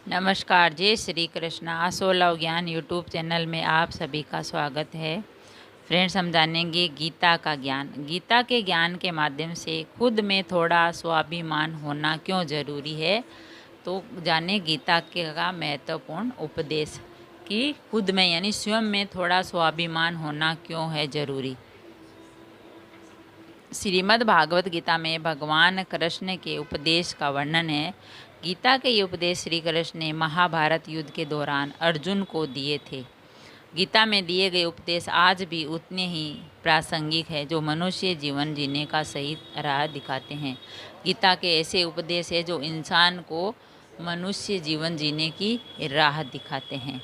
नमस्कार, जय श्री कृष्ण। आसोलव ज्ञान यूट्यूब चैनल में आप सभी का स्वागत है। फ्रेंड्स, हम जानेंगे गीता का ज्ञान। गीता के ज्ञान के माध्यम से खुद में थोड़ा स्वाभिमान होना क्यों ज़रूरी है, तो जाने गीता के का महत्वपूर्ण उपदेश कि खुद में यानी स्वयं में थोड़ा स्वाभिमान होना क्यों है ज़रूरी। श्रीमद् भागवत गीता में भगवान कृष्ण के उपदेश का वर्णन है। गीता के ये उपदेश श्री कृष्ण ने महाभारत युद्ध के दौरान अर्जुन को दिए थे। गीता में दिए गए उपदेश आज भी उतने ही प्रासंगिक है जो मनुष्य जीवन जीने का सही राह दिखाते हैं। गीता के ऐसे उपदेश है जो इंसान को मनुष्य जीवन जीने की राह दिखाते हैं।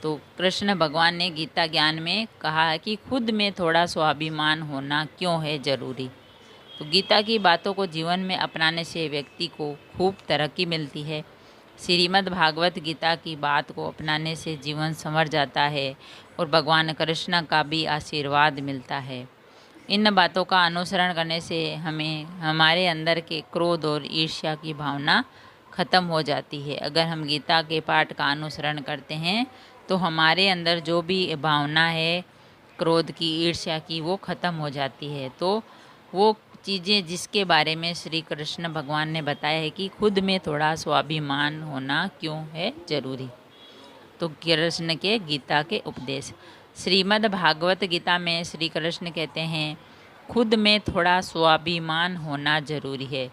तो कृष्ण भगवान ने गीता ज्ञान में कहा है कि खुद में थोड़ा स्वाभिमान होना क्यों है ज़रूरी। तो गीता की बातों को जीवन में अपनाने से व्यक्ति को खूब तरक्की मिलती है। श्रीमद् भागवत गीता की बात को अपनाने से जीवन संवर जाता है और भगवान कृष्ण का भी आशीर्वाद मिलता है। इन बातों का अनुसरण करने से हमें हमारे अंदर के क्रोध और ईर्ष्या की भावना ख़त्म हो जाती है। अगर हम गीता के पाठ का अनुसरण करते हैं तो हमारे अंदर जो भी भावना है क्रोध की, ईर्ष्या की, वो ख़त्म हो जाती है। तो वो चीज़ें जिसके बारे में श्री कृष्ण भगवान ने बताया है कि खुद में थोड़ा स्वाभिमान होना क्यों है ज़रूरी। तो कृष्ण के गीता के उपदेश। श्रीमद् भागवत गीता में श्री कृष्ण कहते हैं खुद में थोड़ा स्वाभिमान होना ज़रूरी है,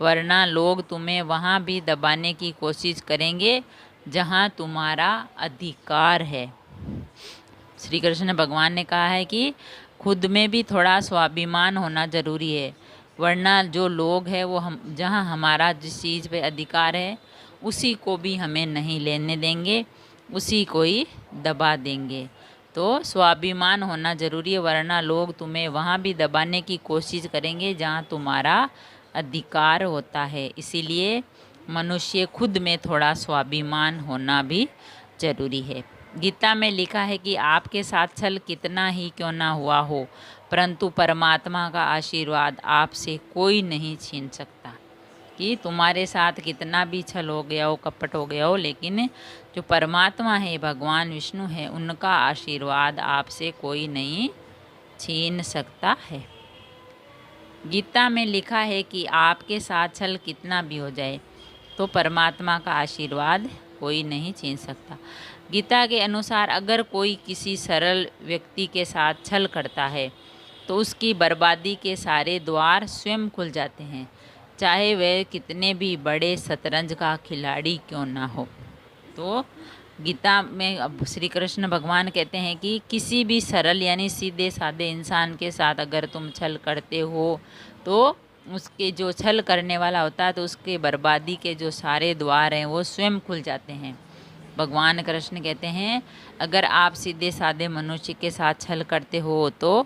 वरना लोग तुम्हें वहाँ भी दबाने की कोशिश करेंगे जहाँ तुम्हारा अधिकार है। श्री कृष्ण भगवान ने कहा है कि खुद में भी थोड़ा स्वाभिमान होना ज़रूरी है, वरना जो लोग हैं वो हम जहाँ हमारा जिस चीज़ पे अधिकार है उसी को भी हमें नहीं लेने देंगे, उसी को ही दबा देंगे। तो स्वाभिमान होना ज़रूरी है, वरना लोग तुम्हें वहाँ भी दबाने की कोशिश करेंगे जहाँ तुम्हारा अधिकार होता है। इसीलिए मनुष्य खुद में थोड़ा स्वाभिमान होना भी ज़रूरी है। गीता में लिखा है कि आपके साथ छल कितना ही क्यों ना हुआ हो, परंतु परमात्मा का आशीर्वाद आपसे कोई नहीं छीन सकता। कि तुम्हारे साथ कितना भी छल हो गया हो, कपट हो गया हो, लेकिन जो परमात्मा है, भगवान विष्णु है, उनका आशीर्वाद आपसे कोई नहीं छीन सकता है। गीता में लिखा है कि आपके साथ छल कितना भी हो जाए तो परमात्मा का आशीर्वाद कोई नहीं छीन सकता। गीता के अनुसार अगर कोई किसी सरल व्यक्ति के साथ छल करता है तो उसकी बर्बादी के सारे द्वार स्वयं खुल जाते हैं, चाहे वह कितने भी बड़े शतरंज का खिलाड़ी क्यों ना हो। तो गीता में अब श्री कृष्ण भगवान कहते हैं कि किसी भी सरल यानी सीधे साधे इंसान के साथ अगर तुम छल करते हो तो उसके जो छल करने वाला होता है तो उसके बर्बादी के जो सारे द्वार हैं वो स्वयं खुल जाते हैं। भगवान कृष्ण कहते हैं अगर आप सीधे साधे मनुष्य के साथ छल करते हो तो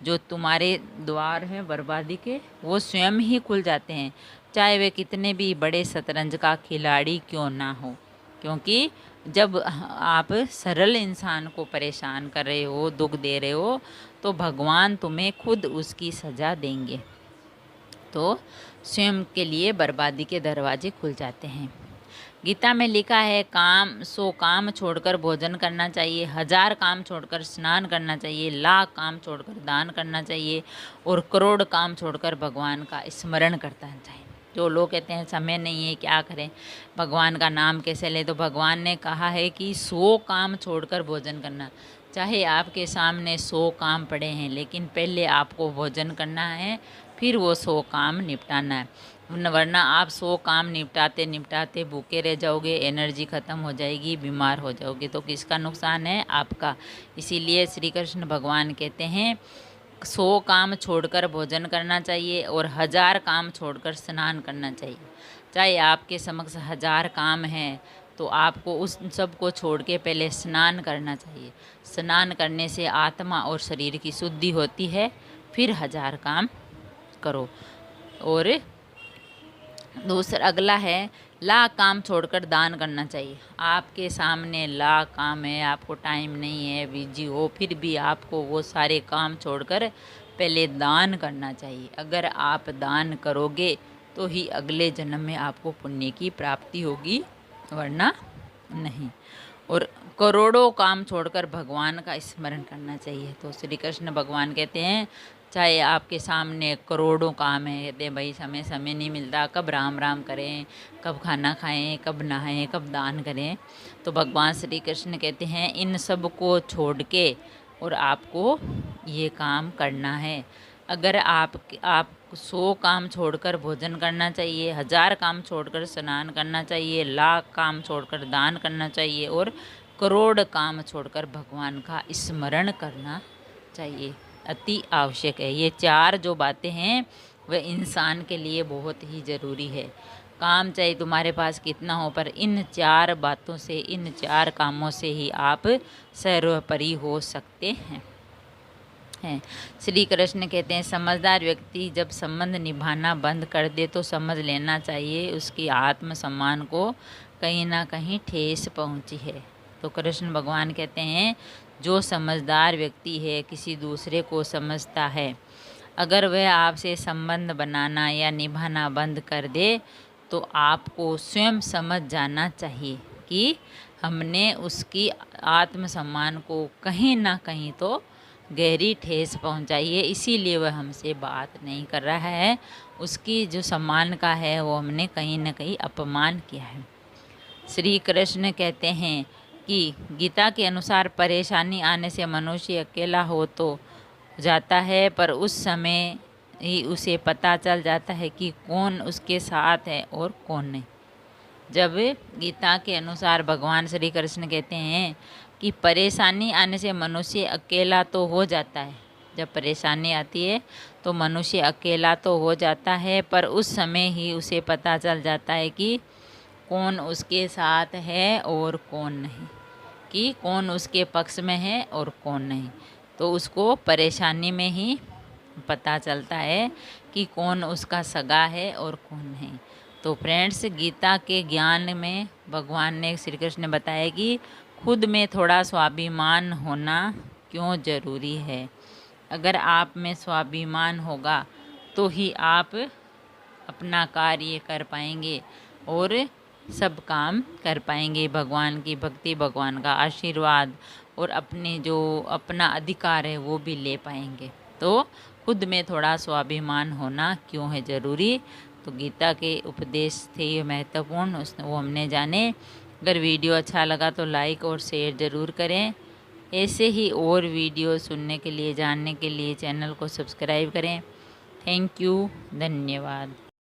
जो तुम्हारे द्वार हैं बर्बादी के वो स्वयं ही खुल जाते हैं, चाहे वे कितने भी बड़े शतरंज का खिलाड़ी क्यों ना हो। क्योंकि जब आप सरल इंसान को परेशान कर रहे हो, दुख दे रहे हो, तो भगवान तुम्हें खुद उसकी सज़ा देंगे। तो स्वयं के लिए बर्बादी के दरवाजे खुल जाते हैं। गीता में लिखा है काम छोड़कर भोजन करना चाहिए, 1000 काम छोड़कर स्नान करना चाहिए, लाख काम छोड़कर दान करना चाहिए और करोड़ काम छोड़कर भगवान का स्मरण करना चाहिए। जो लोग कहते हैं समय नहीं है, क्या करें, भगवान का नाम कैसे ले, तो भगवान ने कहा है कि 100 काम छोड़कर भोजन करना। चाहे आपके सामने 100 काम पड़े हैं, लेकिन पहले आपको भोजन करना है, फिर वो 100 काम निपटाना है, वरना आप 100 काम निपटाते निपटाते भूखे रह जाओगे, एनर्जी ख़त्म हो जाएगी, बीमार हो जाओगे, तो किसका नुकसान है? आपका। इसीलिए श्री कृष्ण भगवान कहते हैं 100 काम छोड़कर भोजन करना चाहिए और 1000 काम छोड़कर स्नान करना चाहिए। चाहे आपके समक्ष 1000 काम हैं तो आपको उस सब को छोड़ के पहले स्नान करना चाहिए। स्नान करने से आत्मा और शरीर की शुद्धि होती है, फिर 1000 काम करो। और दूसरा अगला है लाख काम छोड़कर दान करना चाहिए। आपके सामने लाख काम है, आपको टाइम नहीं है, बिजी हो, फिर भी आपको वो सारे काम छोड़कर पहले दान करना चाहिए। अगर आप दान करोगे तो ही अगले जन्म में आपको पुण्य की प्राप्ति होगी वरना नहीं। और करोड़ों काम छोड़कर भगवान का स्मरण करना चाहिए। तो श्री कृष्ण भगवान कहते हैं, चाहे आपके सामने करोड़ों काम है, कहते हैं भाई समय नहीं मिलता, कब राम राम करें, कब खाना खाएं, कब नहाएं, कब दान करें। तो भगवान श्री कृष्ण कहते हैं इन सब को छोड़ के और आपको ये काम करना है। अगर आप 100 काम छोड़कर भोजन करना चाहिए, 1000 काम छोड़कर स्नान करना चाहिए, लाख काम छोड़कर दान करना चाहिए और करोड़ काम छोड़कर भगवान का स्मरण करना चाहिए, अति आवश्यक है। ये 4 जो बातें हैं वह इंसान के लिए बहुत ही ज़रूरी है। काम चाहे तुम्हारे पास कितना हो, पर इन 4 बातों से, इन 4 कामों से ही आप सर्वोपरि हो सकते हैं। श्री कृष्ण कहते हैं समझदार व्यक्ति जब संबंध निभाना बंद कर दे तो समझ लेना चाहिए उसकी आत्मसम्मान को कहीं ना कहीं ठेस पहुंची है। तो कृष्ण भगवान कहते हैं जो समझदार व्यक्ति है किसी दूसरे को समझता है, अगर वह आपसे संबंध बनाना या निभाना बंद कर दे तो आपको स्वयं समझ जाना चाहिए कि हमने उसकी आत्मसम्मान को कहीं ना कहीं तो गहरी ठेस पहुंचाई है, इसीलिए वह हमसे बात नहीं कर रहा है। उसकी जो सम्मान का है वो हमने कहीं ना कहीं अपमान किया है। श्री कृष्ण कहते हैं कि गीता के अनुसार परेशानी आने से मनुष्य अकेला हो तो जाता है, पर उस समय ही उसे पता चल जाता है कि कौन उसके साथ है और कौन नहीं। जब गीता के अनुसार भगवान श्री कृष्ण कहते हैं कि परेशानी आने से मनुष्य अकेला तो हो जाता है, जब परेशानी आती है तो मनुष्य अकेला तो हो जाता है, पर उस समय ही उसे पता चल जाता है कि कौन उसके साथ है और कौन नहीं, कि कौन उसके पक्ष में है और कौन नहीं। तो उसको परेशानी में ही पता चलता है कि कौन उसका सगा है और कौन नहीं। तो फ्रेंड्स, गीता के ज्ञान में भगवान ने, श्री कृष्ण ने बताया कि खुद में थोड़ा स्वाभिमान होना क्यों ज़रूरी है। अगर आप में स्वाभिमान होगा तो ही आप अपना कार्य कर पाएंगे और सब काम कर पाएंगे, भगवान की भक्ति, भगवान का आशीर्वाद और अपने जो अपना अधिकार है वो भी ले पाएंगे। तो खुद में थोड़ा स्वाभिमान होना क्यों है ज़रूरी। तो गीता के उपदेश थे महत्वपूर्ण, वो हमने जाने। अगर वीडियो अच्छा लगा तो लाइक और शेयर ज़रूर करें। ऐसे ही और वीडियो सुनने के लिए, जानने के लिए चैनल को सब्सक्राइब करें। थैंक यू, धन्यवाद।